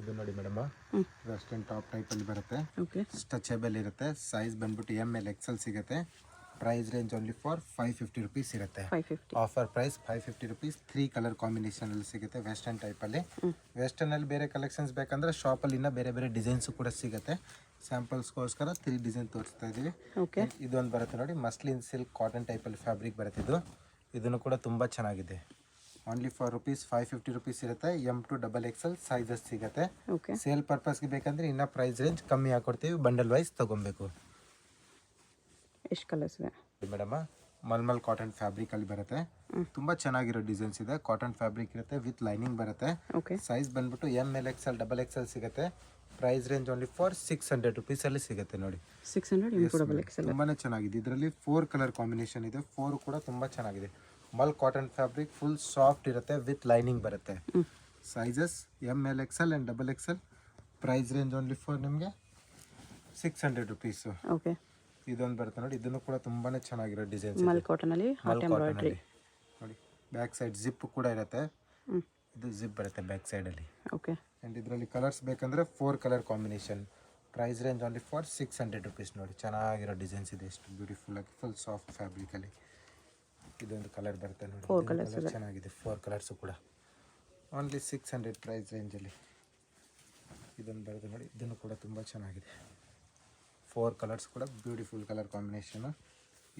ಇದು ನೋಡಿ madam, western top ಟೈಪಲ್ಲಿ ಬರುತ್ತೆ. ಓಕೆ. ಸ್ಟ್ರೆಚಬಲ್ ಇರುತ್ತೆ. ಸೈಜ್ ಬಂದ್ಬಿಟ್ಟು ML XL ಸಿಗುತ್ತೆ. Price range only for 550 rupees ಇರುತ್ತೆ. 550. Offer price 550 rupees. 3 ಕಲರ್ ಕಾಂಬಿನೇಷನಲ್ಲಿ ಸಿಗುತ್ತೆ ವೆಸ್ಟರ್ನ್ ಟೈಪಲ್ಲಿ. ವೆಸ್ಟರ್ನಲ್ಲಿ ಬೇರೆ ಕಲೆಕ್ಷನ್ಸ್ ಬೇಕಂದ್ರೆ ಶಾಪಲ್ಲಿ ಇನ್ನೂ ಬೇರೆ ಬೇರೆ ಡಿಸೈನ್ಸು ಕೂಡ ಸಿಗುತ್ತೆ. ಸ್ಯಾಂಪಲ್ಸ್ಗೋಸ್ಕರ 3 ಡಿಸೈನ್ ತೋರಿಸ್ತಾ ಇದ್ದೀವಿ. ಓಕೆ. ಇದೊಂದು ಬರುತ್ತೆ ನೋಡಿ, ಮಸ್ಲಿನ್ ಸಿಲ್ಕ್ ಕಾಟನ್ ಟೈಪಲ್ಲಿ ಫ್ಯಾಬ್ರಿಕ್ ಬರುತ್ತೆ. ಇದನ್ನು ಕೂಡ ತುಂಬ ಚೆನ್ನಾಗಿದೆ. ಓನ್ಲಿ ಫಾರ್ ₹550 ರುಪೀಸ್ ಇರುತ್ತೆ. M to XXL ಸೈಜಸ್ ಸಿಗುತ್ತೆ. ಓಕೆ. ಸೇಲ್ ಪರ್ಪಸ್ಗೆ ಬೇಕಂದ್ರೆ ಇನ್ನೂ ಪ್ರೈಸ್ ರೇಂಜ್ ಕಮ್ಮಿ ಹಾಕೊಡ್ತೀವಿ. ಬಂಡಲ್ ವೈಸ್ ತೊಗೊಬೇಕು. ಎಷ್ಟು ಕಲರ್ಸ್ ಇದೆ ಮೇಡಮ್? ಮಲ್ಮಲ್ ಕಾಟನ್ ಫ್ಯಾಬ್ರಿಕ್ ಅಲ್ಲಿ ಬರುತ್ತೆ. ತುಂಬ ಚೆನ್ನಾಗಿರೋ ಡಿಸೈನ್ಸ್ ಇದೆ. ಕಾಟನ್ ಫ್ಯಾಬ್ರಿಕ್ ಇರುತ್ತೆ ವಿತ್ ಲೈನಿಂಗ್ ಬರುತ್ತೆ. ಓಕೆ. ಸೈಜ್ ಬಂದ್ಬಿಟ್ಟು ML XL XXL ಸಿಗುತ್ತೆ. ಪ್ರೈಸ್ ರೇಂಜ್ ಓನ್ಲಿ ಫಾರ್ 600 ರುಪೀಸಲ್ಲಿ ಸಿಗುತ್ತೆ ನೋಡಿ. 600 XXL. ತುಂಬಾ ಚೆನ್ನಾಗಿದೆ. ಇದರಲ್ಲಿ 4 ಕಲರ್ ಕಾಂಬಿನೇಷನ್ ಇದೆ. 4 ಕೂಡ ತುಂಬ ಚೆನ್ನಾಗಿದೆ. Mul cotton fabric full soft ಇರುತ್ತೆ ವಿತ್ ಲೈನಿಂಗ್ ಬರುತ್ತೆ. Sizes ML XL and XXL. Price range only for ನಿಮಗೆ 600 ರುಪೀಸು. ಓಕೆ. ಇದೊಂದು ಬರುತ್ತೆ ನೋಡಿ, ಇದನ್ನು ಕೂಡ ತುಂಬಾ ಚೆನ್ನಾಗಿರೋ ಡಿಸೈನ್ಸ್. ಮಲ್ ಕಾಟನ್ ಅಲ್ಲಿ ಹಾರ್ಟ್ ಎಂಬ್ರಾಯ್ಡ್ರಿ ನೋಡಿ. ಬ್ಯಾಕ್ ಸೈಡ್ ಜಿಪ್ ಕೂಡ ಇರುತ್ತೆ. ಇದು ಜಿಪ್ ಬರುತ್ತೆ ಬ್ಯಾಕ್ ಸೈಡಲ್ಲಿ. ಓಕೆ. ಆ್ಯಂಡ್ ಇದರಲ್ಲಿ ಕಲರ್ಸ್ ಬೇಕಂದ್ರೆ 4 colour combination. Price range only for 600 rupees ನೋಡಿ. ಚೆನ್ನಾಗಿರೋ ಡಿಸೈನ್ಸ್ ಇದೆ. ಎಷ್ಟು ಬ್ಯೂಟಿಫುಲ್ ಆಗಿ ಫುಲ್ ಸಾಫ್ಟ್ ಫ್ಯಾಬ್ರಿಕಲ್ಲಿ. ಇದೊಂದು ಕಲರ್ ಬರುತ್ತೆ ನೋಡಿ. 4 ಕಲರ್ಸ್ ಚೆನ್ನಾಗಿದೆ. 4 ಕಲರ್ಸು ಕೂಡ ಓನ್ಲಿ 600 ಪ್ರೈಸ್ ರೇಂಜಲ್ಲಿ. ಇದೊಂದು ಬರುತ್ತೆ ನೋಡಿ, ಇದನ್ನು ಕೂಡ ತುಂಬ ಚೆನ್ನಾಗಿದೆ. 4 ಕಲರ್ಸ್ ಕೂಡ ಬ್ಯೂಟಿಫುಲ್ ಕಲರ್ ಕಾಂಬಿನೇಷನು.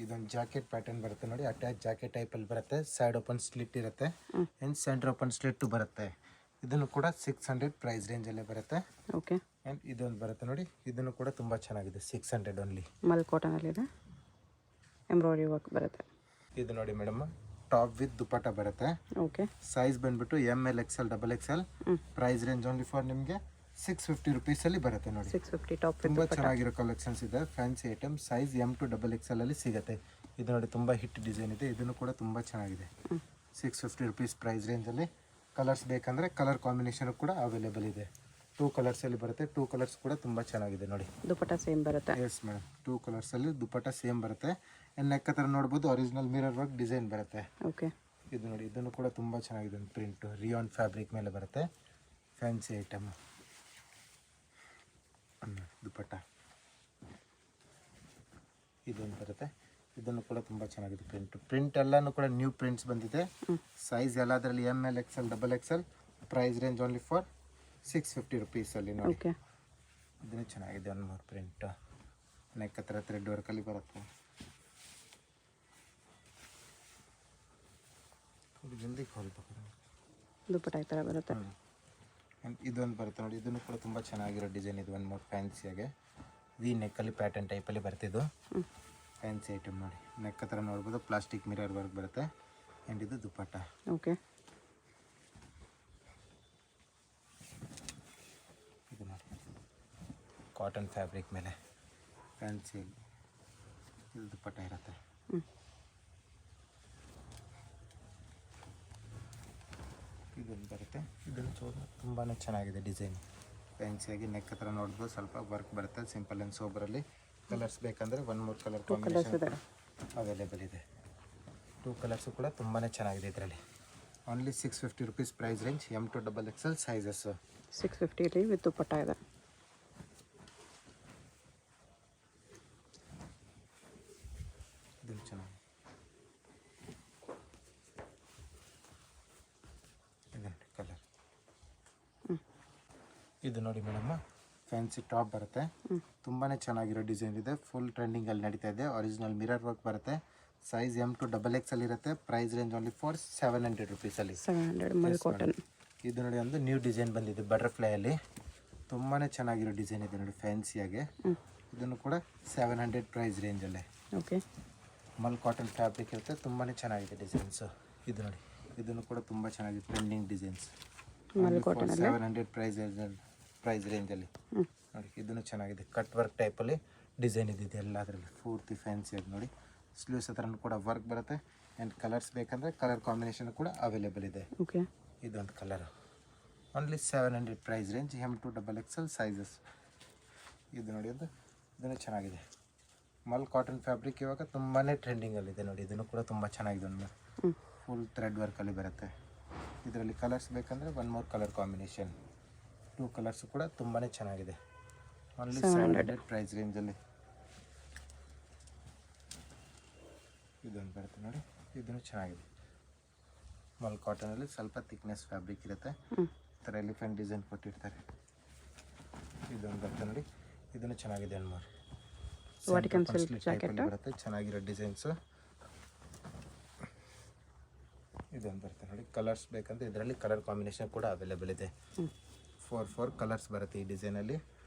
ಇದೊಂದು ಜಾಕೆಟ್ ಪ್ಯಾಟರ್ನ್ ಬರುತ್ತೆ ನೋಡಿ. ಅಟ್ಯಾಚ್ ಜಾಕೆಟ್ ಟೈಪಲ್ಲಿ ಬರುತ್ತೆ. ಸೈಡ್ ಓಪನ್ ಸ್ಲಿಟ್ ಇರುತ್ತೆ ಆ್ಯಂಡ್ ಸೆಂಟರ್ ಓಪನ್ ಸ್ಲಿಟ್ಟು ಬರುತ್ತೆ. ಇದನ್ನು ಕೂಡ 600 ಪ್ರೈಸ್ ರೇಂಜಲ್ಲೇ ಬರುತ್ತೆ. ಓಕೆ. ಆ್ಯಂಡ್ ಇದೊಂದು ಬರುತ್ತೆ ನೋಡಿ, ಇದನ್ನು ಕೂಡ ತುಂಬ ಚೆನ್ನಾಗಿದೆ. 600 ಓನ್ಲಿ. ಮಲ್ ಕಾಟನ್ ಅಲ್ಲಿ ಇದೆ. ಎಂಬ್ರಾಯ್ಡ್ರಿ ವರ್ಕ್ ಬರುತ್ತೆ. ಇದು ನೋಡಿ ಮೇಡಮ್, ಟಾಪ್ ವಿತ್ ದುಪಟ್ಟ ಬರುತ್ತೆ. ಓಕೆ. ಸೈಜ್ ಬಂದ್ಬಿಟ್ಟು ML XL XXL. Price range only for ನಿಮಗೆ 650 ರುಪೀಸಲ್ಲಿ ಬರುತ್ತೆ ನೋಡಿ. 650 ಟಾಪ್ ತುಂಬ ಚೆನ್ನಾಗಿರೋ ಕಲೆಕ್ಷನ್ಸ್ ಇದೆ. Fancy item. Size M to XXL ಅಲ್ಲಿ ಸಿಗುತ್ತೆ. ಇದು ನೋಡಿ, ತುಂಬ ಹಿಟ್ ಡಿಸೈನ್ ಇದೆ. ಇದನ್ನು ಕೂಡ ತುಂಬ ಚೆನ್ನಾಗಿದೆ. 650 ರುಪೀಸ್ ಪ್ರೈಸ್ ರೇಂಜಲ್ಲಿ. ಕಲರ್ಸ್ ಬೇಕಂದರೆ ಕಲರ್ ಕಾಂಬಿನೇಷನ್ ಕೂಡ ಅವೈಲೇಬಲ್ ಇದೆ. 2 ಕಲರ್ಸಲ್ಲಿ ಬರುತ್ತೆ. 2 ಕಲರ್ಸ್ ಕೂಡ ತುಂಬ ಚೆನ್ನಾಗಿದೆ ನೋಡಿ. ದುಪಟ್ಟ ಸೇಮ್ ಬರುತ್ತೆ. ಎಸ್ ಮೇಡಮ್, 2 ಕಲರ್ಸಲ್ಲಿ ದುಪಟ್ಟ ಸೇಮ್ ಬರುತ್ತೆ. ನೆಕ್ ಹತ್ರ ನೋಡ್ಬೋದು ಒರಿಜಿನಲ್ ಮಿರರ್ ವರ್ಕ್ ಡಿಸೈನ್ ಬರುತ್ತೆ. ಓಕೆ. ಇದು ನೋಡಿ, ಇದನ್ನು ಕೂಡ ತುಂಬ ಚೆನ್ನಾಗಿದೆ. ಒಂದು ಪ್ರಿಂಟು ರಿಯಾನ್ ಫ್ಯಾಬ್ರಿಕ್ ಮೇಲೆ ಬರುತ್ತೆ. Fancy item. ದುಪಟ್ಟ ಇದೊಂದು ಬರುತ್ತೆ. ಇದನ್ನು ಕೂಡ ತುಂಬ ಚೆನ್ನಾಗಿದೆ. ಪ್ರಿಂಟ್ ಎಲ್ಲನೂ ಕೂಡ ನ್ಯೂ ಪ್ರಿಂಟ್ಸ್ ಬಂದಿದೆ. ಸೈಜ್ ಎಲ್ಲದರಲ್ಲಿ ML XL XXL. Price range only for 650 ರುಪೀಸಲ್ಲಿ ನೋಡಿ. ಓಕೆ. ಇದನ್ನು ಚೆನ್ನಾಗಿದೆ. ಒಂದು ಮೂರು ಪ್ರಿಂಟ್ ನೆಕ್ ಹತ್ರ ಥ್ರೆಡ್ ವರ್ಕಲ್ಲಿ ಬರುತ್ತೆ. ದುಪಟ್ಟ ಈ ಥರ ಬರುತ್ತೆ. ಇದೊಂದು ಬರುತ್ತೆ ನೋಡಿ, ಇದನ್ನು ಕೂಡ ತುಂಬ ಚೆನ್ನಾಗಿರೋ ಡಿಸೈನ್. ಇದು ಒಂದು ಮೂರು ಫ್ಯಾನ್ಸಿಯಾಗೆ ವಿ ನೆಕ್ಕಲ್ಲಿ ಪ್ಯಾಟರ್ನ್ ಟೈಪಲ್ಲಿ ಬರ್ತಿದ್ದು ಫ್ಯಾನ್ಸಿ ಐಟಮ್ ನೋಡಿ. ನೆಕ್ ಹತ್ರ ನೋಡ್ಬೋದು ಪ್ಲಾಸ್ಟಿಕ್ ಮಿರರ್ ವರ್ಕ್ ಬರುತ್ತೆ. ಆ್ಯಂಡ್ ಇದು ದುಪಟ್ಟ. ಓಕೆ. ಇದು ನೋಡಿ, ಕಾಟನ್ ಫ್ಯಾಬ್ರಿಕ್ ಮೇಲೆ ಫ್ಯಾನ್ಸಿ ಇದು ದುಪಟ್ಟ ಇರುತ್ತೆ. ಇದೊಂದು ಬರುತ್ತೆ. ಇದನ್ನು ತುಂಬಾ ಚೆನ್ನಾಗಿದೆ ಡಿಸೈನ್. ಫ್ಯಾನ್ಸಿಯಾಗಿ ನೆಕ್ ಹತ್ರ ನೋಡ್ಬೋದು ಸ್ವಲ್ಪ ವರ್ಕ್ ಬರುತ್ತೆ. Simple and ಸೋಬರಲ್ಲಿ. ಕಲರ್ಸ್ ಬೇಕಂದರೆ 1 more ಕಲರ್ ಕಾಂಬಿನೇಷನ್ ಅವೈಲೇಬಲ್ ಇದೆ. 2 ಕಲರ್ಸು ಕೂಡ ತುಂಬಾ ಚೆನ್ನಾಗಿದೆ ಇದರಲ್ಲಿ. Only 650 rupees price range. M to XXL sizes. 650 with dupatta ಇದೆ. ಇದನ್ನು ಚೆನ್ನಾಗಿ ಕಲರ್. ಇದು ನೋಡಿ ಮೇಡಮ್, ಫ್ಯಾನ್ಸಿ ಟಾಪ್ ಬರುತ್ತೆ. ತುಂಬಾ ಚೆನ್ನಾಗಿರೋ ಡಿಸೈನ್ ಇದೆ. ಫುಲ್ ಟ್ರೆಂಡಿಂಗಲ್ಲಿ ನಡೀತಾ ಇದೆ. ಒರಿಜಿನಲ್ ಮಿರರ್ ವರ್ಕ್ ಬರುತ್ತೆ. ಸೈಜ್ M to XXL ಇರುತ್ತೆ. ಪ್ರೈಸ್ ರೇಂಜ್ ಓನ್ಲಿ ಫಾರ್ 700 ರುಪೀಸಲ್ಲಿ. 700 ಮಲ್ ಕಾಟನ್. ಇದು ನೋಡಿ, ಒಂದು ನ್ಯೂ ಡಿಸೈನ್ ಬಂದಿದೆ ಬಟರ್ಫ್ಲೈಯಲ್ಲಿ. ತುಂಬಾ ಚೆನ್ನಾಗಿರೋ ಡಿಸೈನ್ ಇದೆ ನೋಡಿ ಫ್ಯಾನ್ಸಿಯಾಗೆ. ಇದನ್ನು ಕೂಡ 700 ಪ್ರೈಸ್ ರೇಂಜಲ್ಲೇ. ಓಕೆ. ಮಲ್ ಕಾಟನ್ ಫ್ಯಾಬ್ರಿಕ್ ಇರುತ್ತೆ. ತುಂಬಾ ಚೆನ್ನಾಗಿದೆ ಡಿಸೈನ್ಸು. ಇದು ನೋಡಿ, ಇದನ್ನು ಕೂಡ ತುಂಬ ಚೆನ್ನಾಗಿದೆ. Trending designs. 700 ಪ್ರೈಸ್ ರೇಂಜಲ್ಲಿ ನೋಡಿ. ಇದನ್ನು ಚೆನ್ನಾಗಿದೆ. ಕಟ್ ವರ್ಕ್ ಟೈಪಲ್ಲಿ ಡಿಸೈನ್ ಇದ್ದಿದೆ ಎಲ್ಲದರಲ್ಲಿ. ಪೂರ್ತಿ ಫ್ಯಾನ್ಸಿ ಅದು ನೋಡಿ. ಸ್ಲೀವ್ಸ್ ಹತ್ರ ಕೂಡ ವರ್ಕ್ ಬರುತ್ತೆ. ಆ್ಯಂಡ್ ಕಲರ್ಸ್ ಬೇಕಂದರೆ ಕಲರ್ ಕಾಂಬಿನೇಷನ್ ಕೂಡ ಅವೈಲೇಬಲ್ ಇದೆ. ಓಕೆ. ಇದೊಂದು colour. Only 700 price range. M to XXL sizes. ಇದು ನೋಡಿ, ಇದನ್ನು ಚೆನ್ನಾಗಿದೆ. ಮಲ್ ಕಾಟನ್ ಫ್ಯಾಬ್ರಿಕ್ ಇವಾಗ ತುಂಬಾ ಟ್ರೆಂಡಿಂಗಲ್ಲಿದೆ ನೋಡಿ. ಇದನ್ನು ಕೂಡ ತುಂಬ ಚೆನ್ನಾಗಿದೆ. ಒಂದು ಫುಲ್ ಥ್ರೆಡ್ ವರ್ಕಲ್ಲಿ ಬರುತ್ತೆ. ಇದರಲ್ಲಿ ಕಲರ್ಸ್ ಬೇಕಂದರೆ 1 more colour combination. Two colours ಕೂಡ ತುಂಬಾ ಚೆನ್ನಾಗಿದೆ. ಓನ್ಲಿ 700 700 ಪ್ರೈಸ್ ರೇಂಜಲ್ಲಿ. ಇದೊಂದು ಬರುತ್ತೆ ನೋಡಿ, ಇದನ್ನು ಚೆನ್ನಾಗಿದೆ. ಮಲ್ ಕಾಟನಲ್ಲಿ ಸ್ವಲ್ಪ ಥಿಕ್ನೆಸ್ ಫ್ಯಾಬ್ರಿಕ್ ಇರುತ್ತೆ. ಈ ಥರ ಎಲಿಫೆಂಟ್ ಡಿಸೈನ್ ಕೊಟ್ಟಿರ್ತಾರೆ. ಇದೊಂದು ಬರುತ್ತೆ ನೋಡಿ, ಇದನ್ನು ಚೆನ್ನಾಗಿದೆ ಅನ್ಮಾರ್. ವಾಟಿಕನ್ ಸಿಲ್ಕ್ ಜಾಕೆಟ್ ಬರುತ್ತೆ, ಚೆನ್ನಾಗಿರೋ ಡಿಸೈನ್ಸು. ಇದೊಂದು ಬರುತ್ತೆ ನೋಡಿ, ಕಲರ್ಸ್ ಬೇಕಂದ್ರೆ ಇದರಲ್ಲಿ ಕಲರ್ ಕಾಂಬಿನೇಷನ್ ಕೂಡ ಅವೈಲೇಬಲ್ ಇದೆ. 4 ಕಲರ್ಸ್ ಬರುತ್ತೆ ಈ ಡಿಸೈನಲ್ಲಿ.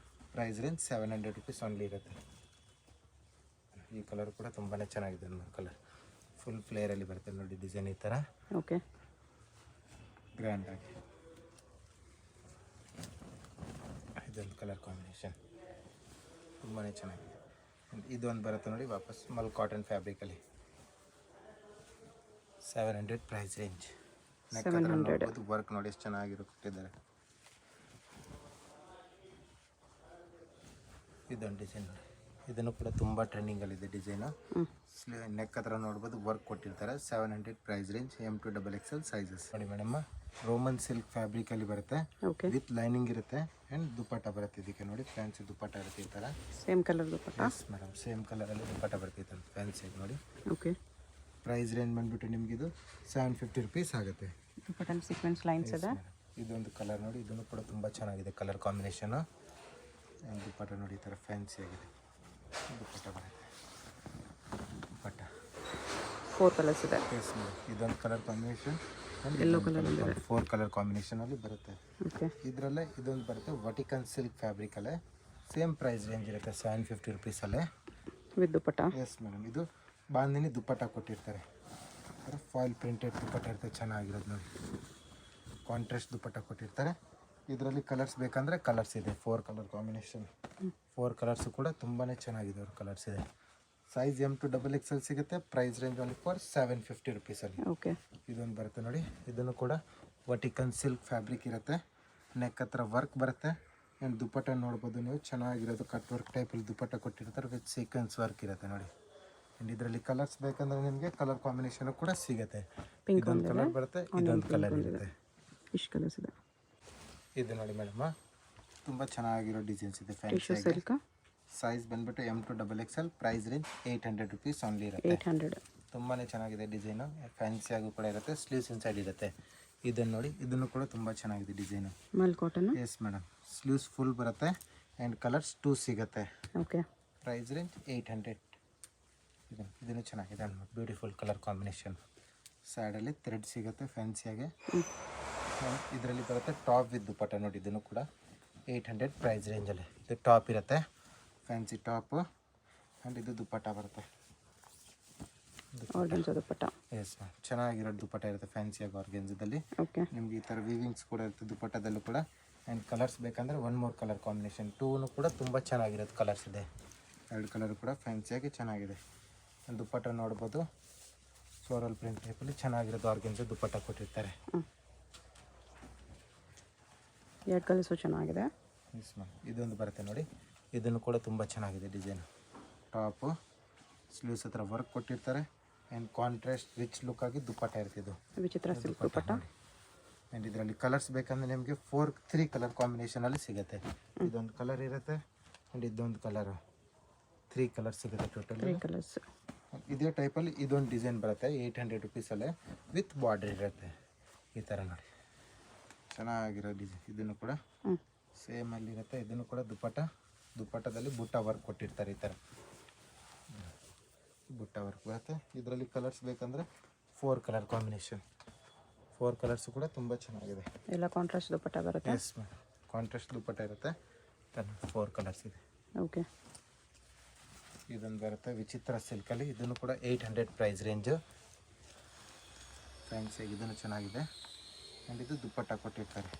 ಪ್ರೈಸ್ ರೇಂಜ್ 700 ರುಪೀಸ್ ಓನ್ಲಿ ಇರುತ್ತೆ. ಈ ಕಲರ್ ಕೂಡ ತುಂಬಾ ಚೆನ್ನಾಗಿದೆ ಅನ್ನೋ ಕಲರ್. ಫುಲ್ ಫ್ಲೇರಲ್ಲಿ ಬರುತ್ತೆ ನೋಡಿ ಡಿಸೈನ್ ಈ ಥರ. ಓಕೆ, ಗ್ರ್ಯಾಂಡ್ ಆಗಿ ಇದೊಂದು ಕಲರ್ ಕಾಂಬಿನೇಷನ್ ತುಂಬಾ ಚೆನ್ನಾಗಿದೆ. ಇದೊಂದು ಬರುತ್ತೆ ನೋಡಿ, ವಾಪಸ್ ಮಲ್ ಕಾಟನ್ ಫ್ಯಾಬ್ರಿಕಲ್ಲಿ 700 ಪ್ರೈಸ್ ರೇಂಜ್. 700 ವರ್ಕ್ ನೋಡಿ ಎಷ್ಟು ಚೆನ್ನಾಗಿರೋ ಕೊಟ್ಟಿದ್ದಾರೆ. ಇದೊಂದು ಡಿಸೈನ್ ನೋಡಿ, ಇದನ್ನು ಕೂಡ ತುಂಬ ಟ್ರೆಂಡಿಂಗಲ್ಲಿದೆ ಡಿಸೈನು. ನೆಕ್ ಹತ್ರ ನೋಡ್ಬೋದು ವರ್ಕ್ ಕೊಟ್ಟಿರ್ತಾರೆ. 700 ಪ್ರೈಸ್ ರೇಂಜ್. M2XXL ಸೈಜಸ್ ನೋಡಿ ಮೇಡಮ್. ರೋಮನ್ ಸಿಲ್ಕ್ ಫ್ಯಾಬ್ರಿಕಲ್ಲಿ ಬರುತ್ತೆ, ಓಕೆ, ವಿತ್ ಲೈನಿಂಗ್ ಇರುತ್ತೆ ಆ್ಯಂಡ್ ದುಪ್ಪಟ್ಟ ಬರುತ್ತೆ. ಇದಕ್ಕೆ ನೋಡಿ ಫ್ಯಾನ್ಸಿ ದುಪ್ಪಟ್ಟ ಇರುತ್ತೆ ಈ ಥರ. ಸೇಮ್ ಕಲರ್ ದುಪ್ಪಟ್ಟ. ಮೇಡಮ್ ಸೇಮ್ ಕಲರಲ್ಲಿ ದುಪ್ಪಟ್ಟ ಬರ್ತೈತೆ ಫ್ಯಾನ್ಸಿಯಾಗಿ ನೋಡಿ. ಓಕೆ, ಪ್ರೈಸ್ ರೇಂಜ್ ಬಂದುಬಿಟ್ಟು ನಿಮಗಿದು 750 ರುಪೀಸ್ ಆಗುತ್ತೆ. ದುಪ್ಪಟ್ಟನ್ ಸೀಕ್ವೆನ್ಸ್ ಲೈನ್ಸ್ ಇದೆ. ಇದೊಂದು ಕಲರ್ ನೋಡಿ, ಇದನ್ನು ಕೂಡ ತುಂಬ ಚೆನ್ನಾಗಿದೆ ಕಲರ್ ಕಾಂಬಿನೇಷನು. ದುಪ್ಪಟ್ಟ ನೋಡಿ ಈ ಥರ ಫ್ಯಾನ್ಸಿ ಆಗಿದೆ. ದುಪ್ಪಟ್ಟ ಬರುತ್ತೆ. ದುಪ್ಪಟ್ಟ 4 ಕಲರ್ಸ್ ಇದೆ. ಎಸ್ ಮೇಡಮ್, ಇದೊಂದು ಕಲರ್ ಕಾಂಬಿನೇಷನ್, ಯೆಲ್ಲೋ ಕಲರ್ ಇದೆ. 4 ಕಲರ್ ಕಾಂಬಿನೇಷನಲ್ಲಿ ಬರುತ್ತೆ. ಓಕೆ, ಇದರಲ್ಲೇ ಇದೊಂದು ಬರುತ್ತೆ ವಾಟಿಕನ್ ಸಿಲ್ಕ್ ಫ್ಯಾಬ್ರಿಕಲ್ಲೇ. ಸೇಮ್ ಪ್ರೈಸ್ ರೇಂಜ್ ಇರುತ್ತೆ 750 ರುಪೀಸಲ್ಲೇ ವಿತ್ ದುಪ್ಪಟ್ಟ. ಎಸ್ ಮೇಡಮ್, ಇದು ಬಾಂದಿನಿ ದುಪ್ಪಟ್ಟ ಕೊಟ್ಟಿರ್ತಾರೆ. ಫಾಯಿಲ್ ಪ್ರಿಂಟೆಡ್ ದುಪ್ಪಟ್ಟ ಇರುತ್ತೆ, ಚೆನ್ನಾಗಿರೋದು ನೋಡಿ. ಕಾಂಟ್ರಾಸ್ಟ್ ದುಪ್ಪಟ್ಟ ಕೊಟ್ಟಿರ್ತಾರೆ. ಇದರಲ್ಲಿ ಕಲರ್ಸ್ ಬೇಕಂದರೆ ಕಲರ್ಸ್ ಇದೆ. 4 ಕಲರ್ ಕಾಂಬಿನೇಷನ್. 4 ಕಲರ್ಸು ಕೂಡ ತುಂಬಾ ಚೆನ್ನಾಗಿದೆ. ಅವ್ರ ಕಲರ್ಸ್ ಇದೆ. ಸೈಜ್ M2XXL ಸಿಗುತ್ತೆ. ಪ್ರೈಸ್ ರೇಂಜ್ ಓನ್ಲಿ ಫಾರ್ 750 ರುಪೀಸಲ್ಲಿ. ಓಕೆ, ಇದೊಂದು ಬರುತ್ತೆ ನೋಡಿ, ಇದನ್ನು ಕೂಡ ವಾಟಿಕನ್ ಸಿಲ್ಕ್ ಫ್ಯಾಬ್ರಿಕ್ ಇರುತ್ತೆ. ನೆಕ್ ಹತ್ರ ವರ್ಕ್ ಬರುತ್ತೆ ಆ್ಯಂಡ್ ದುಪ್ಪಟ್ಟ ನೋಡ್ಬೋದು ನೀವು, ಚೆನ್ನಾಗಿರೋದು ಕಟ್ ವರ್ಕ್ ಟೈಪಲ್ಲಿ ದುಪ್ಪಟ್ಟ ಕೊಟ್ಟಿರ್ತಾರೆ ವಿತ್ ಸೀಕ್ವೆನ್ಸ್ ವರ್ಕ್ ಇರುತ್ತೆ ನೋಡಿ. ಆ್ಯಂಡ್ ಇದರಲ್ಲಿ ಕಲರ್ಸ್ ಬೇಕಂದ್ರೆ ನಿಮಗೆ ಕಲರ್ ಕಾಂಬಿನೇಷನ್ ಕೂಡ ಸಿಗುತ್ತೆ. ಪಿಂಕ್ ಇದೊಂದು ಕಲರ್ ಬರುತ್ತೆ, ಇದೊಂದು ಕಲರ್ ಇರುತ್ತೆ. ಇಷ್ಟು ಕಲರ್ಸ್ ಇದೆ. ಇದು ನೋಡಿ ಮೇಡಮ್, ತುಂಬ ಚೆನ್ನಾಗಿರೋ ಡಿಸೈನ್ಸ್ ಇದೆ ಟಿಶ್ಯೂ ಫ್ಯಾನ್ಸಿ. ಸಿಲ್ಕ್. ಸೈಜ್ ಬಂದುಬಿಟ್ಟು M2XXL. Price range 800 rupees only ಇರುತ್ತೆ. 800. ತುಂಬಾ ಚೆನ್ನಾಗಿದೆ ಡಿಸೈನು. ಫ್ಯಾನ್ಸಿಯಾಗೂ ಕೂಡ ಇರುತ್ತೆ. ಸ್ಲೀವ್ಸ್ ಇನ್ಸೈಡ್ ಇರುತ್ತೆ. ಇದನ್ನು ನೋಡಿ, ಇದನ್ನು ಕೂಡ ತುಂಬ ಚೆನ್ನಾಗಿದೆ design. Mul cotton. Yes madam, sleeves full ಬರುತ್ತೆ ಆ್ಯಂಡ್ ಕಲರ್ಸ್ 2 ಸಿಗುತ್ತೆ. Okay, price range 800. ಇದನ್ನು ಚೆನ್ನಾಗಿದೆ ಅನ್ಬೋದು. Beautiful colour combination. ಸೈಡಲ್ಲಿ ಥ್ರೆಡ್ ಸಿಗುತ್ತೆ ಫ್ಯಾನ್ಸಿಯಾಗೆ. ಇದರಲ್ಲಿ ಬರುತ್ತೆ ಟಾಪ್ ವಿತ್ ದುಪ್ಪಟ್ಟ ನೋಡಿ. ಇದನ್ನು ಕೂಡ 800 ಪ್ರೈಸ್ ರೇಂಜಲ್ಲಿ. ಇದು ಟಾಪ್ ಇರುತ್ತೆ, ಫ್ಯಾನ್ಸಿ ಟಾಪು. ಆ್ಯಂಡ್ ಇದು ದುಪ್ಪಟ್ಟ ಬರುತ್ತೆ. ಆರ್ಗೆನ್ಜಾ ದುಪ್ಪಟ್ಟ. ಎಸ್ ಮ್ಯಾಮ್, ಚೆನ್ನಾಗಿರೋ ದುಪ್ಪಟ್ಟ ಇರುತ್ತೆ ಫ್ಯಾನ್ಸಿಯಾಗಿ ಆರ್ಗೆನ್ಜಾದಲ್ಲಿ. ಓಕೆ, ನಿಮಗೆ ಈ ಥರ ವೀವಿಂಗ್ಸ್ ಕೂಡ ಇರುತ್ತೆ ದುಪ್ಪಟ್ಟದಲ್ಲೂ ಕೂಡ. ಆ್ಯಂಡ್ ಕಲರ್ಸ್ ಬೇಕಂದರೆ 1 more ಕಲರ್ ಕಾಂಬಿನೇಷನ್. 2 ಕೂಡ ತುಂಬ ಚೆನ್ನಾಗಿರೋದು ಕಲರ್ಸ್ ಇದೆ. 2 ಕಲರ್ ಕೂಡ ಫ್ಯಾನ್ಸಿಯಾಗಿ ಚೆನ್ನಾಗಿದೆ. ದುಪ್ಪಟ್ಟ ನೋಡ್ಬೋದು, ಫ್ಲೋರಲ್ ಪ್ರಿಂಟ್ ಟೈಪಲ್ಲಿ ಚೆನ್ನಾಗಿರೋದು ಆರ್ಗೆನ್ಜಾ ದುಪ್ಪಟ್ಟ ಕೊಟ್ಟಿರ್ತಾರೆ. 2 ಕಲರ್ಸು ಚೆನ್ನಾಗಿದೆ. ಎಸ್ ಮ್ಯಾಮ್, ಇದೊಂದು ಬರುತ್ತೆ ನೋಡಿ, ಇದನ್ನು ಕೂಡ ತುಂಬ ಚೆನ್ನಾಗಿದೆ ಡಿಸೈನ್. ಟಾಪು ಸ್ಲೀವ್ಸ್ ಹತ್ರ ವರ್ಕ್ ಕೊಟ್ಟಿರ್ತಾರೆ ಆ್ಯಂಡ್ ಕಾಂಟ್ರಾಸ್ಟ್ ರಿಚ್ ಲುಕ್ ಆಗಿ ದುಪ್ಪಟ್ಟ ಇರ್ತಿದ್ದು ವಿಚಿತ್ರ ಸಿಲ್ಕ್ ದುಪ್ಪಟ್ಟ. ಆ್ಯಂಡ್ ಇದರಲ್ಲಿ ಕಲರ್ಸ್ ಬೇಕಂದ್ರೆ ನಿಮಗೆ 3 ಕಲರ್ ಕಾಂಬಿನೇಷನಲ್ಲಿ ಸಿಗುತ್ತೆ. ಇದೊಂದು ಕಲರ್ ಇರುತ್ತೆ ಆ್ಯಂಡ್ ಇದೊಂದು ಕಲರು. 3 ಕಲರ್ಸ್ ಸಿಗುತ್ತೆ ಟೋಟಲ್. 3 ಕಲರ್ಸ್. ಇದೇ ಟೈಪಲ್ಲಿ ಇದೊಂದು ಡಿಸೈನ್ ಬರುತ್ತೆ 800 ರುಪೀಸಲ್ಲೇ ವಿತ್ ಬಾರ್ಡರ್ ಇರುತ್ತೆ ಈ ಥರ ನೋಡಿ. ಚೆನ್ನಾಗಿರೋ ಡಿಸೈನ್. ಇದನ್ನು ಕೂಡ ಸೇಮಲ್ಲಿ ಇರುತ್ತೆ. ಇದನ್ನು ಕೂಡ ದುಪ್ಪಟ್ಟದಲ್ಲಿ ಬುಟ್ಟ ವರ್ಕ್ ಕೊಟ್ಟಿರ್ತಾರೆ ಈ ಥರ. ಬುಟ್ಟ ವರ್ಕ್ ಬರುತ್ತೆ. ಇದರಲ್ಲಿ ಕಲರ್ಸ್ ಬೇಕಂದರೆ 4 ಕಲರ್ ಕಾಂಬಿನೇಷನ್. 4 ಕಲರ್ಸು ಕೂಡ ತುಂಬ ಚೆನ್ನಾಗಿದೆ. ಎಲ್ಲ ಕಾಂಟ್ರಾಸ್ಟ್ ದುಪ್ಪಟ್ಟ ಬರುತ್ತೆ. ಎಸ್ ಮ್ಯಾಮ್, ಕಾಂಟ್ರಾಸ್ಟ್ ದುಪ್ಪಟ್ಟ ಇರುತ್ತೆ. 4 ಕಲರ್ಸ್ ಇದೆ. ಓಕೆ, ಇದೊಂದು ಬರುತ್ತೆ ವಿಚಿತ್ರ ಸಿಲ್ಕಲ್ಲಿ. ಇದನ್ನು ಕೂಡ 800 ಪ್ರೈಸ್ ರೇಂಜು. ಫ್ಯಾನ್ಸಿಯಾಗಿ ಇದನ್ನು ಚೆನ್ನಾಗಿದೆ. ಆ್ಯಂಡ್ ಇದು ದುಪ್ಪಟ್ಟ ಕೊಟ್ಟಿರ್ತಾರೆ.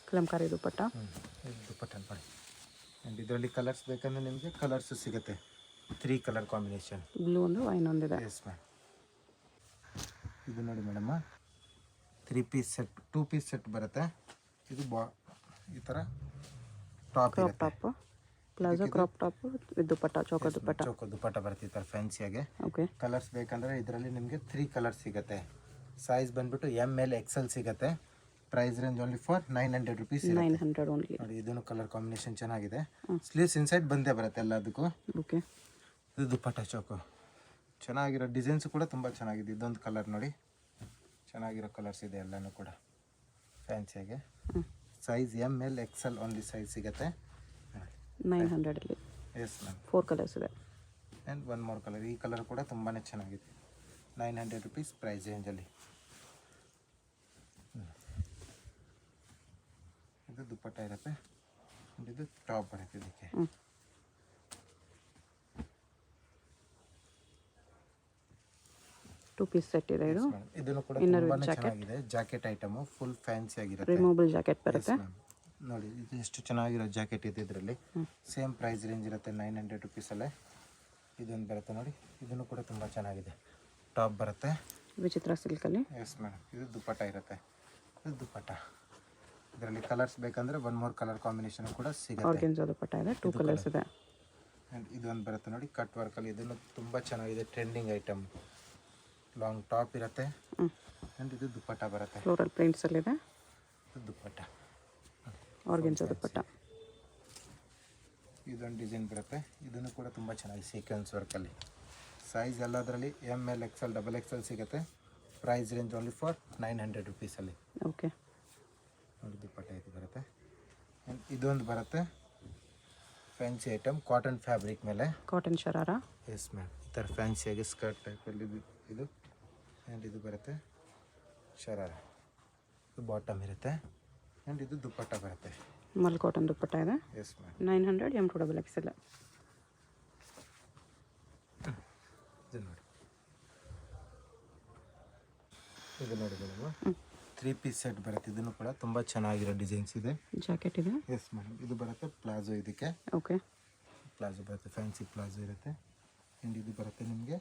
ಕಲಂಕಾರಿ ದುಪ್ಪಟ್ಟ. ಇದು ದುಪ್ಪಟ್ಟ ನೋಡಿ. ಆ್ಯಂಡ್ ಇದರಲ್ಲಿ ಕಲರ್ಸ್ ಬೇಕಂದ್ರೆ ನಿಮಗೆ ಕಲರ್ಸು ಸಿಗುತ್ತೆ. 3 ಕಲರ್ ಕಾಂಬಿನೇಷನ್. ಬ್ಲೂ ಒಂದು, ವೈನ್ ಒಂದಿದೆ. ಎಸ್ ಮ್ಯಾಮ್, ಇದು ನೋಡಿ madam, 3 piece set, 2 piece set ಬರುತ್ತೆ. ಇದು ಈ ಥರ top crop top, palazzo crop top with dupatta, ಚೌಕ ದುಪ್ಪಟ್ಟ. ಚೌಕ ದುಪ್ಪಟ್ಟ ಬರುತ್ತೆ ಈ ಥರ ಫ್ಯಾನ್ಸಿಯಾಗೆ. ಓಕೆ, ಕಲರ್ಸ್ ಬೇಕಂದರೆ ಇದರಲ್ಲಿ ನಿಮಗೆ 3 ಕಲರ್ಸ್ ಸಿಗುತ್ತೆ. ಸೈಜ್ ಬಂದುಬಿಟ್ಟು ML XL ಸಿಗುತ್ತೆ. Price range only for 900 rupees 900 only. ನೋಡಿ ಇದನ್ನು ಕಲರ್ ಕಾಂಬಿನೇಷನ್ ಚೆನ್ನಾಗಿದೆ. ಸ್ಲೀವ್ಸ್ ಇನ್ಸೈಡ್ ಬಂದೇ ಬರುತ್ತೆ ಎಲ್ಲದಕ್ಕೂ. ಓಕೆ. ಇದು ದುಪ್ಪಟ್ಟ ಚೌಕು ಚೆನ್ನಾಗಿರೋ ಡಿಸೈನ್ಸ್ ಕೂಡ ತುಂಬ ಚೆನ್ನಾಗಿದೆ. ಇದೊಂದು ಕಲರ್ ನೋಡಿ, ಚೆನ್ನಾಗಿರೋ ಕಲರ್ಸ್ ಇದೆ ಎಲ್ಲನೂ ಕೂಡ ಫ್ಯಾನ್ಸಿಯಾಗೆ. Size ML XL only size ಸಿಗುತ್ತೆ 900 ಅಲ್ಲಿ. Yes ma'am. 4 ಕಲರ್ಸ್ ಇದೆ. ಆ್ಯಂಡ್ ಒನ್ ಮೋರ್ ಕಲರ್, ಈ ಕಲರ್ ಕೂಡ ತುಂಬಾ ಚೆನ್ನಾಗಿದೆ. 900 ರುಪೀಸ್ ಪ್ರೈಸ್ ರೇಂಜಲ್ಲಿ. ಇದು ದುಪ್ಪಟ್ಟ ಇರುತ್ತೆ, ಇದು ಟಾಪ್ ಬರುತ್ತೆ ಇದಕ್ಕೆ. 2 ಪೀಸ್ ಸೆಟ್ ಇದೆ ಇದು. ಇದನ್ನು ಕೂಡ ತುಂಬಾ ಚೆನ್ನಾಗಿದೆ. ಜಾಕೆಟ್ ಐಟಮು ಫುಲ್ ಫ್ಯಾನ್ಸಿ ಆಗಿರುತ್ತೆ. ರಿಮೂವಬಲ್ ಜಾಕೆಟ್ ಬರುತ್ತೆ. ನೋಡಿ ಇದು ಎಷ್ಟು ಚೆನ್ನಾಗಿರೋ ಜಾಕೆಟ್ ಇದೆ. ಇದರಲ್ಲಿ ಸೇಮ್ ಪ್ರೈಸ್ ರೇಂಜ್ ಇರುತ್ತೆ 900 ರುಪೀಸಲ್ಲೇ. ಇದೊಂದು ಬರುತ್ತೆ ನೋಡಿ, ಇದನ್ನು ಕೂಡ ತುಂಬ ಚೆನ್ನಾಗಿದೆ. ಟಾಪ್ ಬರುತ್ತೆ ವಿಚಿತ್ರ ಸಿಲ್ಕಲ್ಲಿ. Yes madam. ಇದು ದುಪ್ಪಟ್ಟ ಇರುತ್ತೆ, ಇದು ದುಪ್ಪಟ್ಟ. ಇದರಲ್ಲಿ ಕಲರ್ಸ್ ಬೇಕಂದರೆ ಒನ್ ಮೋರ್ ಕಲರ್ ಕಾಂಬಿನೇಷನ್ ಕೂಡ ಸಿಗುತ್ತೆ. ಆರ್ಗೆನ್ಜಾ ದುಪ್ಪಟ್ಟ ಇದೆ, 2 ಕಲರ್ಸ್ ಇದೆ. ಆ್ಯಂಡ್ ಇದೊಂದು ಬರುತ್ತೆ ನೋಡಿ ಕಟ್ ವರ್ಕಲ್ಲಿ. ಇದನ್ನು ತುಂಬ ಚೆನ್ನಾಗಿದೆ, ಟ್ರೆಂಡಿಂಗ್ ಐಟಮ್. ಲಾಂಗ್ ಟಾಪ್ ಇರುತ್ತೆ. ಆ್ಯಂಡ್ ಇದು ದುಪ್ಪಟ್ಟ ಬರುತ್ತೆ, ಫ್ಲೋರಲ್ ಪ್ರಿಂಟ್ಸಲ್ಲಿದೆ. ಇದು ದುಪ್ಪಟ್ಟ, ಆರ್ಗೆನ್ಜಾ ದುಪ್ಪಟ್ಟ. ಇದೊಂದು ಡಿಸೈನ್ ಬರುತ್ತೆ, ಇದನ್ನು ಕೂಡ ತುಂಬ ಚೆನ್ನಾಗಿ ಸೀಕ್ವೆನ್ಸ್ ವರ್ಕಲ್ಲಿ. ಸೈಜ್ ಎಲ್ಲದರಲ್ಲಿ ML XL XXL ಸಿಗುತ್ತೆ. ಪ್ರೈಸ್ ರೇಂಜ್ ಓನ್ಲಿ ಫಾರ್ 900 ರುಪೀಸಲ್ಲಿ. ಓಕೆ. ನೋಡಿ ದುಪ್ಪಟ್ಟ ಇದು ಬರುತ್ತೆ. ಆ್ಯಂಡ್ ಇದೊಂದು ಬರುತ್ತೆ ಫ್ಯಾನ್ಸಿ ಐಟಮ್, ಕಾಟನ್ ಫ್ಯಾಬ್ರಿಕ್ ಮೇಲೆ. ಕಾಟನ್ ಶರಾರ. Yes ma'am. ಈ ಥರ ಫ್ಯಾನ್ಸಿಯಾಗಿ ಸ್ಕರ್ಟ್ ಟೈಪಲ್ಲಿ ಇದು. ಆ್ಯಂಡ್ ಇದು ಬರುತ್ತೆ ಶರಾರ, ಇದು ಬಾಟಮ್ ಇರುತ್ತೆ. ಆ್ಯಂಡ್ ಇದು ದುಪ್ಪಟ್ಟ ಬರುತ್ತೆ, ಮಲ್ ಕಾಟನ್ ದುಪ್ಪಟ್ಟ ಇದೆ. Yes ma'am. 900 M2 XL. ಇದು ನೋಡಿ, ಇದು ನೋಡಿ ಮೇಡಮ್ 3 ಪೀಸ್ ಸೆಟ್ ಬರುತ್ತೆ. ಇದನ್ನು ಕೂಡ ತುಂಬ ಚೆನ್ನಾಗಿರೋ ಡಿಸೈನ್ಸ್ ಇದೆ. ಜಾಕೆಟ್ ಇದೆ. Yes madam. ಇದು ಬರುತ್ತೆ ಪ್ಲಾಜೋ, ಇದಕ್ಕೆ ಓಕೆ. ಪ್ಲಾಜೋ ಬರುತ್ತೆ, ಫ್ಯಾನ್ಸಿ ಪ್ಲಾಜೋ ಇರುತ್ತೆ. ಆ್ಯಂಡ್ ಇದು ಬರುತ್ತೆ ನಿಮಗೆ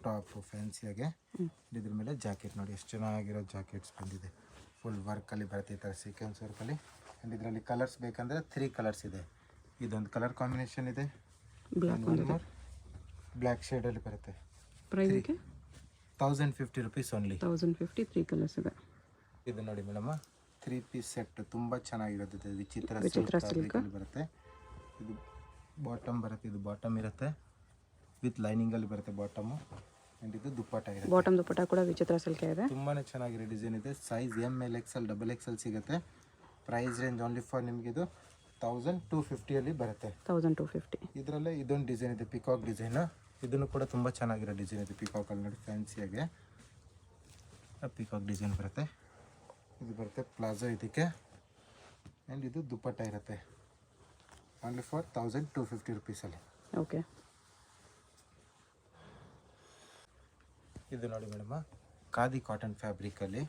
ಟಾಪು ಫ್ಯಾನ್ಸಿಯಾಗೆ. ಇದ್ರ ಮೇಲೆ ಜಾಕೆಟ್ ನೋಡಿ ಎಷ್ಟು ಚೆನ್ನಾಗಿರೋ ಜಾಕೆಟ್ಸ್ ಬಂದಿದೆ. ಫುಲ್ ವರ್ಕಲ್ಲಿ ಬರುತ್ತೆ, ಈ ಥರ ಸೀಕ್ವೆನ್ಸ್ ವರ್ಕಲ್ಲಿ. ಆ್ಯಂಡ್ ಇದರಲ್ಲಿ ಕಲರ್ಸ್ ಬೇಕಂದರೆ 3 ಕಲರ್ಸ್ ಇದೆ. ಇದೊಂದು ಕಲರ್ ಕಾಂಬಿನೇಷನ್ ಇದೆ, ಬ್ಲ್ಯಾಕ್ ಶೇಡಲ್ಲಿ ಬರುತ್ತೆ. ಪ್ರೈಸ್ಗೆ 1050 ರುಪೀಸ್ ಓನ್ಲಿ. 1050, 3 ಕಲರ್ಸ್ ಇದೆ. ಇದು ನೋಡಿ ಮೇಡಮ್ 3 ಪೀಸ್ ಸೆಟ್ ತುಂಬ ಚೆನ್ನಾಗಿರುತ್ತೆ. ವಿಚಿತ್ರ ಸಿಲ್ಕ್ ಬರುತ್ತೆ. ಇದು ಬಾಟಮ್ ಬರುತ್ತೆ, ಇದು ಬಾಟಮ್ ಇರುತ್ತೆ ವಿತ್ ಲೈನಿಂಗಲ್ಲಿ ಬರುತ್ತೆ ಬಾಟಮು. ಆ್ಯಂಡ್ ಇದು ದುಪ್ಪಟ್ಟ ಇರುತ್ತೆ. ಬಾಟಮ್ ದುಪ್ಪಟ್ಟ ಕೂಡ ವಿಚಿತ್ರ ಸಿಲ್ಕ್ ಇದೆ. ತುಂಬಾ ಚೆನ್ನಾಗಿರೋ ಡಿಸೈನ್ ಇದೆ. ಸೈಜ್ ML XL XXL ಸಿಗುತ್ತೆ. ಪ್ರೈಸ್ ರೇಂಜ್ ಓನ್ಲಿ ಫಾರ್ ನಿಮಗೆ ಇದು 1250ಅಲ್ಲಿ ಬರುತ್ತೆ. 1250. ಇದರಲ್ಲೇ ಇದೊಂದು ಡಿಸೈನ್ ಇದೆ, ಪಿಕಾಕ್ ಡಿಸೈನು. ಇದನ್ನು ಕೂಡ ತುಂಬ ಚೆನ್ನಾಗಿರೋ ಡಿಸೈನ್ ಇದೆ ಪಿಕಾಕಲ್ಲಿ ನೋಡಿ, ಫ್ಯಾನ್ಸಿಯಾಗೆ ಪಿಕಾಕ್ ಡಿಸೈನ್ ಬರುತ್ತೆ. ಇದು ಬರುತ್ತೆ ಪ್ಲಾಜೋ ಇದಕ್ಕೆ. ಆ್ಯಂಡ್ ಇದು ದುಪ್ಪಟ್ಟ ಇರುತ್ತೆ ಓನ್ಲಿ ಫಾರ್ 1250 ರುಪೀಸಲ್ಲಿ. ಓಕೆ. ಇದು ನೋಡಿ ಮೇಡಮ್ ಖಾದಿ ಕಾಟನ್ ಫ್ಯಾಬ್ರಿಕಲ್ಲಿ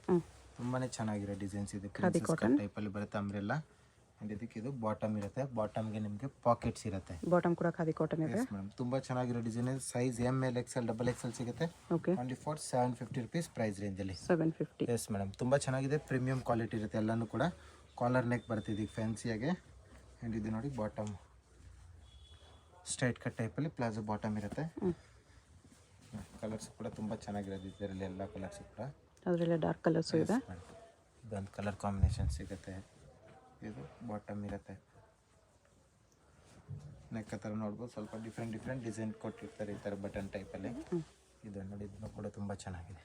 ತುಂಬಾ ಚೆನ್ನಾಗಿರೋ ಡಿಸೈನ್ಸ್ ಇದೆ. ಖಾದಿ ಕಾಟನ್ ಟೈಪಲ್ಲಿ ಬರುತ್ತೆ ಅಂಬ್ರೆಲ್ಲ. ಆ್ಯಂಡ್ ಇದಕ್ಕೆ ಇದು ಬಾಟಮ್ ಇರುತ್ತೆ, ಬಾಟಮ್ಗೆ ನಿಮಗೆ ಪಾಕೆಟ್ಸ್ ಇರುತ್ತೆ. ಬಾಟಮ್ ಕೂಡ ಖಾದಿ ಕಾಟನ್ ಇದೆ. ಮೇಡಮ್ ತುಂಬ ಚೆನ್ನಾಗಿರೋ ಡಿಸೈನ್ ಇದೆ. ಸೈಜ್ ML XL XXL ಸಿಗುತ್ತೆ. Okay. Only for 750 rupees price ರೇಂಜಲ್ಲಿ. 750. Yes madam. ತುಂಬ ಚೆನ್ನಾಗಿದೆ, ಪ್ರೀಮಿಯಂ ಕ್ವಾಲಿಟಿ ಇರುತ್ತೆ ಎಲ್ಲನೂ ಕೂಡ. ಕಾಲರ್ ನೆಕ್ ಬರುತ್ತೆ ಇದಕ್ಕೆ ಫ್ಯಾನ್ಸಿಯಾಗೆ. ಆ್ಯಂಡ್ ಇದು ನೋಡಿ ಬಾಟಮ್ ಸ್ಟ್ರೈಟ್ ಕಟ್ ಟೈಪಲ್ಲಿ ಪ್ಲಾಜೋ ಬಾಟಮ್ ಇರುತ್ತೆ. ಕಲರ್ಸ್ ಕೂಡ ತುಂಬ ಚೆನ್ನಾಗಿರೋದು ಇದರಲ್ಲಿ, ಎಲ್ಲ ಕಲರ್ಸ್ ಕೂಡ. ಅದರಲ್ಲೇ ಡಾರ್ಕ್ ಕಲರ್ಸು ಇದೆ. ಇದೊಂದು ಕಲರ್ ಕಾಂಬಿನೇಷನ್ ಸಿಗುತ್ತೆ. ಇದು ಬಾಟಮ್ ಇರುತ್ತೆ, ನೆಕ್ ಥರ ನೋಡ್ಬೋದು. ಸ್ವಲ್ಪ ಡಿಫ್ರೆಂಟ್ ಡಿಸೈನ್ ಕೊಟ್ಟಿರ್ತಾರೆ ಈ ಥರ ಬಟನ್ ಟೈಪಲ್ಲಿ. ಇದು ನೋಡಿ, ಇದನ್ನು ಕೂಡ ತುಂಬ ಚೆನ್ನಾಗಿದೆ.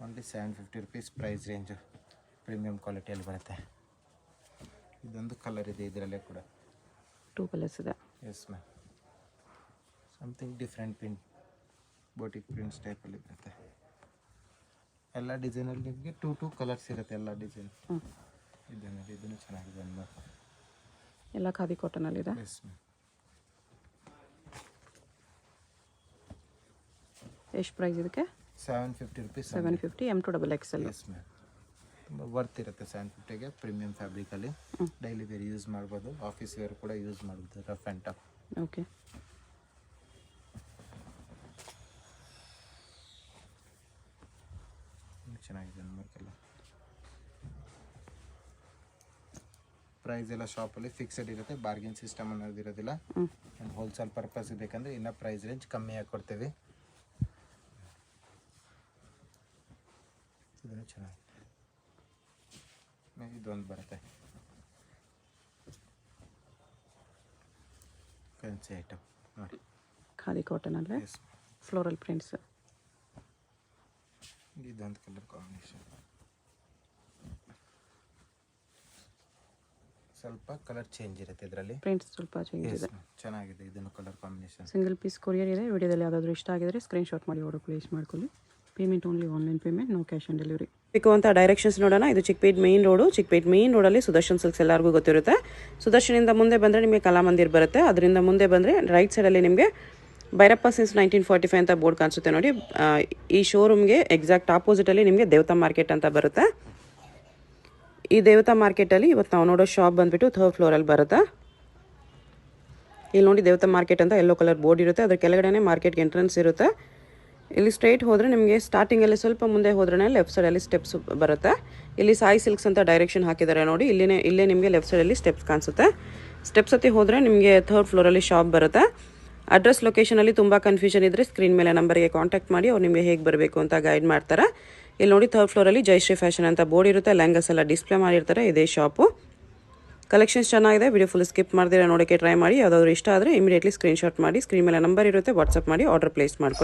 Only 750 rupees price range, premium ಕ್ವಾಲಿಟಿಯಲ್ಲಿ ಬರುತ್ತೆ. ಇದೊಂದು ಕಲರ್ ಇದೆ ಇದರಲ್ಲೇ ಕೂಡ. 2 ಕಲರ್ಸ್ ಇದೆ. Yes ma'am. Something different print, boutique prints ಟೈಪಲ್ಲಿ ಬರುತ್ತೆ. ಎಲ್ಲ ಡಿಸೈನಲ್ಲಿ ನಿಮಗೆ 2 ಕಲರ್ಸ್ ಇರುತ್ತೆ ಎಲ್ಲ ಡಿಸೈನ್. ಇದು ನೋಡಿ, ಇದನ್ನು ಚೆನ್ನಾಗಿದೆ ಅಲ್ವಾ. ಎಲ್ಲ ಖಾದಿ ಕಾಟನಲ್ಲಿದೆ. Yes ma'am. ಎಷ್ಟು ಪ್ರೈಸ್ ಇದಕ್ಕೆ? 750 rupees. 750 M2 XL. Yes ma'am. ತುಂಬ ವರ್ತ್ ಇರುತ್ತೆ 750ಗೆ. ಪ್ರೀಮಿಯಂ ಫ್ಯಾಬ್ರಿಕಲ್ಲಿ ಡೈಲಿ ವೇರ್ ಯೂಸ್ ಮಾಡ್ಬೋದು, ಆಫೀಸ್ ವೇರ್ ಕೂಡ ಯೂಸ್ ಮಾಡ್ಬೋದು, ರಫ್ ಆ್ಯಂಡ್ ಟಫ್. ಓಕೆ. ಚೆನ್ನಾಗಿದೆ ನಮಗೆಲ್ಲ. ಪ್ರೈಸ್ ಎಲ್ಲ ಶಾಪಲ್ಲಿ ಫಿಕ್ಸೆಡ್ ಇರುತ್ತೆ, ಬಾರ್ಗೇನ್ ಸಿಸ್ಟಮ್ ಅನ್ನೋದು ಇರೋದಿಲ್ಲ. ಆ್ಯಂಡ್ ಹೋಲ್ಸೇಲ್ ಪರ್ಪಸ್ ಬೇಕಂದರೆ ಇನ್ನೂ ಪ್ರೈಸ್ ರೇಂಜ್ ಕಮ್ಮಿ ಆಗಿ ಕೊಡ್ತೇವೆ. ಇದನ್ನು ಚೆನ್ನಾಗಿದೆ. ಇದೊಂದು ಬರುತ್ತೆ ಫ್ಯಾನ್ಸಿ ಐಟಮ್ ನೋಡಿ. ಖಾದಿ ಕಾಟನಲ್ಲೇ ಎಸ್, ಫ್ಲೋರಲ್ ಪ್ರಿಂಟ್ಸ್. ಇದೊಂದು ಕಲರ್ ಕಾಂಬಿನೇಷನ್, ಸ್ವಲ್ಪ ಕಲರ್ ಚೇಂಜ್ ಇರುತ್ತೆ ಇದರಲ್ಲಿ. ಪ್ರಿಂಟ್ಸ್ ಸ್ವಲ್ಪ ಚೇಂಜ್ ಇದೆ. ಚೆನ್ನಾಗಿದೆ ಇದನ್ನು colour combination. Single piece courier ಇದೆ. ವಿಡಿಯೋದಲ್ಲಿ ಯಾವುದಾದ್ರೂ ಇಷ್ಟ ಆಗಿದ್ರೆ ಸ್ಕ್ರೀನ್ಶಾಟ್ ಮಾಡಿ ಆರ್ಡರ್ ಪ್ಲೇಸ್ ಮಾಡ್ಕೊಳ್ಳಿ. Payment only online payment, no cash on delivery. ಬೇಕು ಅಂತ ಡೈರೆಕ್ಷನ್ಸ್ ನೋಡೋಣ. ಇದು Chickpet main road. Chickpet main ರೋಡಲ್ಲಿ ಸುದರ್ಶನ್ ಸಿಲ್ಕ್ಸ್ ಎಲ್ಲರಿಗೂ ಗೊತ್ತಿರುತ್ತೆ. ಸುದರ್ಶನಿಂದ ಮುಂದೆ ಬಂದರೆ ನಿಮಗೆ ಕಲಾಮಂದಿರ್ ಬರುತ್ತೆ. ಅದರಿಂದ ಮುಂದೆ ಬಂದರೆ ರೈಟ್ ಸೈಡಲ್ಲಿ ನಿಮಗೆ ಭೈರಪ್ಪ ಸಿನ್ಸ್ 1945 ಅಂತ ಬೋರ್ಡ್ ಕಾಣಿಸುತ್ತೆ ನೋಡಿ. ಈ ಶೋರೂಮ್ಗೆ ಎಕ್ಸಾಕ್ಟ್ ಆಪೋಸಿಟಲ್ಲಿ ನಿಮಗೆ ದೇವತಾ ಮಾರ್ಕೆಟ್ ಅಂತ ಬರುತ್ತೆ. ಈ ದೇವತಾ ಮಾರ್ಕೆಟಲ್ಲಿ ಇವತ್ತು ನಾವು ನೋಡೋ ಶಾಪ್ ಬಂದುಬಿಟ್ಟು 3rd ಫ್ಲೋರಲ್ಲಿ ಬರುತ್ತೆ. ಇಲ್ಲಿ ನೋಡಿ ದೇವತಾ ಮಾರ್ಕೆಟ್ ಅಂತ ಯೆಲ್ಲೋ ಕಲರ್ ಬೋರ್ಡ್ ಇರುತ್ತೆ. ಅದ್ರ ಕೆಳಗಡೆ ಮಾರ್ಕೆಟ್ಗೆ ಎಂಟ್ರೆನ್ಸ್ ಇರುತ್ತೆ. ಇಲ್ಲಿ ಸ್ಟ್ರೈಟ್ ಹೋದರೆ ನಿಮಗೆ ಸ್ಟಾರ್ಟಿಂಗಲ್ಲಿ ಸ್ವಲ್ಪ ಮುಂದೆ ಹೋದ್ರೆ ಲೆಫ್ಟ್ ಸೈಡಲ್ಲಿ ಸ್ಟೆಪ್ಸ್ ಬರುತ್ತೆ. ಇಲ್ಲಿ ಸಾಯಿ ಸಿಲ್ಕ್ಸ್ ಅಂತ ಡೈರೆಕ್ಷನ್ ಹಾಕಿದ್ದಾರೆ ನೋಡಿ. ಇಲ್ಲೇ ನಿಮಗೆ ಲೆಫ್ಟ್ ಸೈಡಲ್ಲಿ ಸ್ಟೆಪ್ಸ್ ಕಾಣಿಸುತ್ತೆ. ಸ್ಟೆಪ್ಸ್ ಹತ್ತಿ ಹೋದರೆ ನಿಮಗೆ 3rd ಫ್ಲೋರಲ್ಲಿ ಶಾಪ್ ಬರುತ್ತೆ. ಅಡ್ರೆಸ್ ಲೊಕೇಶನಲ್ಲಿ ತುಂಬ ಕನ್ಫ್ಯೂಷನ್ ಇದ್ದರೆ ಸ್ಕ್ರೀನ್ ಮೇಲೆ ನಂಬರ್ಗೆ ಕಾಂಟ್ಯಾಕ್ಟ್ ಮಾಡಿ ಅವ್ರು ನಿಮಗೆ ಹೇಗೆ ಬರಬೇಕು ಅಂತ ಗೈಡ್ ಮಾಡ್ತಾರೆ. ಇಲ್ಲಿ ನೋಡಿ 3rd ಫ್ಲೋರಲ್ಲಿ ಜಯಶ್ರೀ ಫ್ಯಾಷನ್ ಅಂತ ಬೋರ್ಡ್ ಇರುತ್ತೆ. ಲೆಹಂಗಾಸ್ ಎಲ್ಲ ಡಿಸ್ಪ್ಲೇ ಮಾಡಿರ್ತಾರೆ. ಇದೇ ಶಾಪು. ಕಲೆಕ್ಷನ್ಸ್ ಚೆನ್ನಾಗಿದೆ. ವಿಡಿಯೋ ಫುಲ್ ಸ್ಕಿಪ್ ಮಾಡ್ದಿರ ನೋಡೋಕ್ಕೆ ಟ್ರೈ ಮಾಡಿ. ಯಾವುದಾದ್ರೂ ಇಷ್ಟ ಆದರೆ ಇಮಿಡಿಯೇಟ್ಲಿ ಸ್ಕ್ರೀನ್ಶಾಟ್ ಮಾಡಿ ಸ್ಕ್ರೀನ್ ಮೇಲೆ ನಂಬರ್ ಇರುತ್ತೆ, ವಾಟ್ಸಪ್ ಮಾಡಿ ಆರ್ಡರ್ ಪ್ಲೇಸ್ ಮಾಡ್ಕೊಳ್ಳಿ.